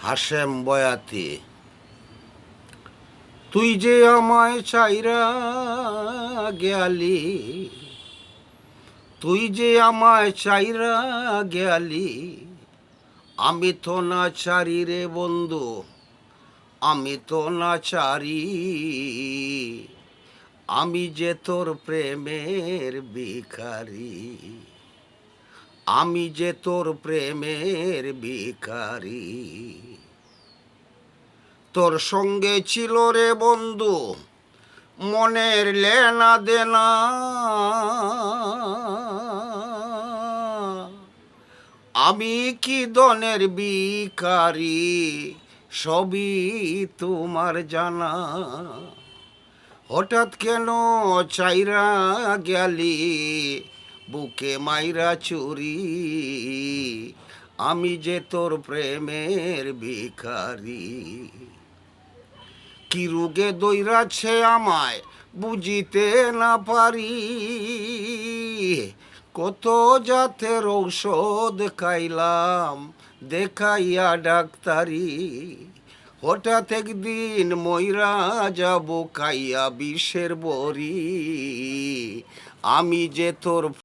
হাশেম বয়াতি, তুই যে আমায় চাইরা গেলি, তুই যে আমায় চাইরা গেলি, আমি তো না চারি রে বন্ধু, আমি তো না চারি, আমি যে তোর প্রেমের ভিখারি, আমি যে তোর প্রেমের ভিখারি। তোর সঙ্গে ছিল রে বন্ধু মনের লেনা দেনা, আমি কি দনের ভিখারি, সবই তোমার জানা। হঠাৎ কেন চাইরা গেলি বুকে মাইরা চুরি, আমি যে তোর প্রেমের ভিখারি। কি রোগে দৈরাছে আমায় বুঝিতে না পারি, কত জাতের ঔষধ খাইলাম দেখাইয়া ডাক্তারি। হঠাৎ একদিন মইরা যাব খাইয়া বিষের বড়ি, আমি যে তোর